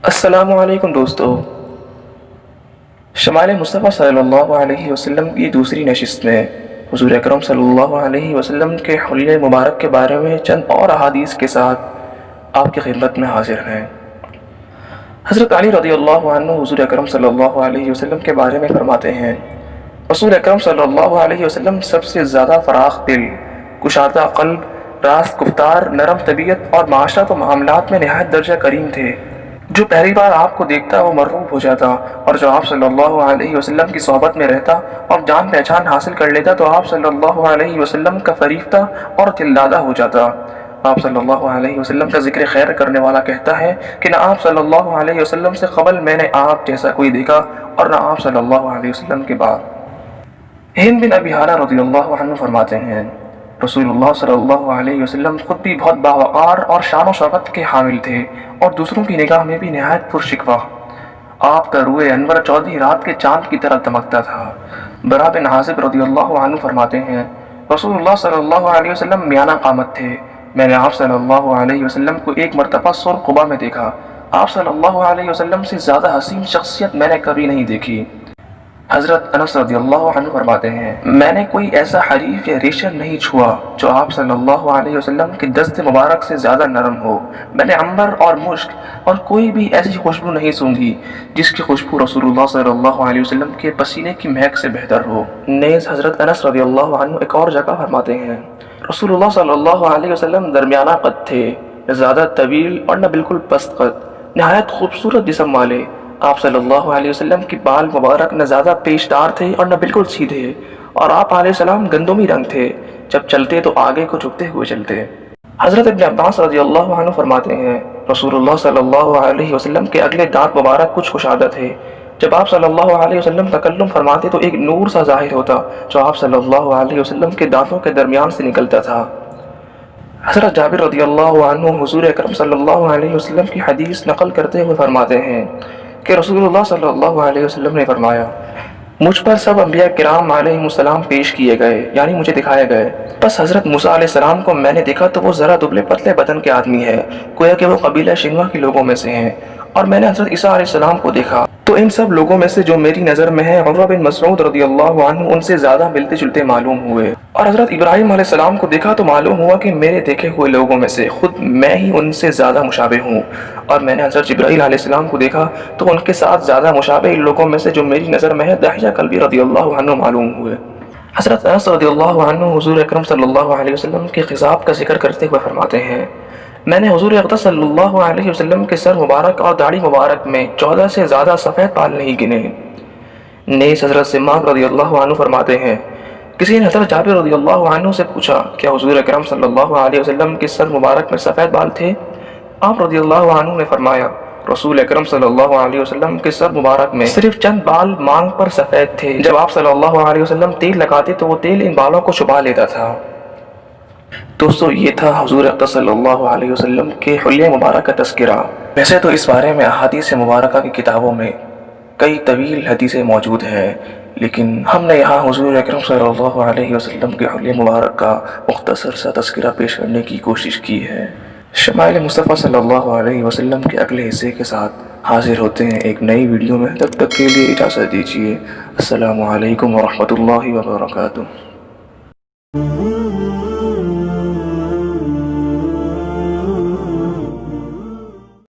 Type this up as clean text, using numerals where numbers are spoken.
السلام علیکم دوستو، شمائل مصطفیٰ صلی اللہ علیہ وسلم کی دوسری نشست میں حضور اکرم صلی اللہ علیہ وسلم کے حلیہ مبارک کے بارے میں چند اور احادیث کے ساتھ آپ کی خدمت میں حاضر ہیں۔ حضرت علی رضی اللہ عنہ حضور اکرم صلی اللہ علیہ وسلم کے بارے میں فرماتے ہیں، رسول اکرم صلی اللہ علیہ وسلم سب سے زیادہ فراخ دل، کشادہ قلب، راست گفتار، نرم طبیعت اور معاشرت و معاملات میں نہایت درجہ کریم تھے۔ جو پہلی بار آپ کو دیکھتا وہ مرغوب ہو جاتا، اور جو آپ صلی اللہ علیہ وسلم کی صحبت میں رہتا اور جان پہچان حاصل کر لیتا تو آپ صلی اللہ علیہ وسلم کا فریفتہ اور دلدادہ ہو جاتا۔ آپ صلی اللہ علیہ وسلم کا ذکر خیر کرنے والا کہتا ہے کہ نہ آپ صلی اللہ علیہ وسلم سے قبل میں نے آپ جیسا کوئی دیکھا اور نہ آپ صلی اللہ علیہ وسلم کے بعد۔ ہند بن ابی حالہ رضی اللہ عنہ فرماتے ہیں، رسول اللہ صلی اللہ علیہ وسلم خود بھی بہت باوقار اور شان و شوکت کے حامل تھے اور دوسروں کی نگاہ میں بھی نہایت پرشکوہ۔ آپ کا روئے انور چودھری رات کے چاند کی طرح دمکتا تھا۔ برا بن عازب رضی اللہ عنہ فرماتے ہیں، رسول اللہ صلی اللہ علیہ وسلم میانہ قامت تھے۔ میں نے آپ صلی اللہ علیہ وسلم کو ایک مرتبہ سور قبا میں دیکھا۔ آپ صلی اللہ علیہ وسلم سے زیادہ حسین شخصیت میں نے کبھی نہیں دیکھی۔ حضرت انس رضی اللہ عنہ فرماتے ہیں، میں نے کوئی ایسا حریف یا ریشم نہیں چھوا جو آپ صلی اللہ علیہ وسلم کے دست مبارک سے زیادہ نرم ہو۔ میں نے عنبر اور مشک اور کوئی بھی ایسی خوشبو نہیں سونگھی جس کی خوشبو رسول اللہ صلی اللہ علیہ وسلم کے پسینے کی مہک سے بہتر ہو۔ نیز حضرت انس رضی اللہ عنہ ایک اور جگہ فرماتے ہیں، رسول اللہ صلی اللہ علیہ وسلم درمیانہ قد تھے، نہ زیادہ طویل اور نہ بالکل پست قد، نہایت خوبصورت جسم والے۔ آپ صلی اللہ علیہ وسلم کی بال مبارک نہ زیادہ پیشدار تھے اور نہ بالکل سیدھے، اور آپ علیہ السلام گندمی رنگ تھے، جب چلتے تو آگے کو جھکتے ہوئے چلتے۔ حضرت ابن عباس رضی اللہ عنہ فرماتے ہیں، رسول اللہ صلی اللہ علیہ وسلم کے اگلے دانت مبارک کچھ کشادہ تھے۔ جب آپ صلی اللہ علیہ وسلم تکلم فرماتے تو ایک نور سا ظاہر ہوتا جو آپ صلی اللہ علیہ وسلم کے دانتوں کے درمیان سے نکلتا تھا۔ حضرت جابر رضی اللہ عنہ حضور اکرم صلی اللہ علیہ وسلم کی حدیث نقل کرتے ہوئے فرماتے ہیں کہ رسول اللہ صلی اللہ علیہ وسلم نے فرمایا، مجھ پر سب انبیاء کرام علیہ السلام پیش کیے گئے، یعنی مجھے دکھائے گئے۔ بس حضرت موسیٰ علیہ السلام کو میں نے دیکھا تو وہ ذرا دبلے پتلے بدن کے آدمی ہے، گویا کہ وہ قبیلہ شنوا کے لوگوں میں سے ہیں۔ اور میں نے حضرت عیسیٰ علیہ السلام کو دیکھا تو ان سب لوگوں میں سے جو میری نظر میں ہے عروہ بن مسعود رضی اللہ عنہ ان سے زیادہ ملتے جلتے معلوم ہوئے۔ اور حضرت ابراہیم علیہ السلام کو دیکھا تو معلوم ہوا کہ میرے دیکھے ہوئے لوگوں میں سے خود میں ہی ان سے زیادہ مشابہ ہوں۔ اور میں نے حضرت جبرائیل علیہ السلام کو دیکھا تو ان کے ساتھ زیادہ مشابہ لوگوں میں سے جو میری نظر میں ہے دحیہ کلبی رضی اللہ عنہ معلوم ہوئے۔ حضرت انس رضی اللہ عنہ حضور اکرم صلی اللہ علیہ وسلم کے خضاب کا ذکر کرتے ہوئے فرماتے ہیں، میں نے حضور اقدس صلی اللہ علیہ وسلم کے سر مبارک اور داڑھی مبارک میں 14 سے زیادہ سفید بال نہیں گنے۔ نیز حضرت سماک رضی اللہ عنہ فرماتے ہیں، کسی نے حضرت جابر رضی اللہ عنہ سے پوچھا، کیا حضور اکرم صلی اللہ علیہ وسلم کے سر مبارک میں سفید بال تھے؟ آپ رضی اللہ عنہ نے فرمایا، رسول اکرم صلی اللہ علیہ وسلم کے سر مبارک میں صرف چند بال مانگ پر سفید تھے۔ جب آپ صلی اللہ علیہ وسلم تیل لگاتے تو وہ تیل ان بالوں کو چھپا لیتا تھا۔ دوستو، یہ تھا حضور اقدس صلی اللہ علیہ وسلم کے حلیہ مبارک کا تذکرہ۔ ویسے تو اس بارے میں احادیث مبارکہ کی کتابوں میں کئی طویل حدیثیں موجود ہیں، لیکن ہم نے یہاں حضور اکرم صلی اللہ علیہ وسلم کے حلیہ مبارک کا مختصر سا تذکرہ پیش کرنے کی کوشش کی ہے۔ شمائل مصطفیٰ صلی اللہ علیہ وسلم کے اگلے حصے کے ساتھ حاضر ہوتے ہیں ایک نئی ویڈیو میں، تب تک کے لیے اجازت دیجیے۔ السلام علیکم ورحمۃ اللہ وبرکاتہ۔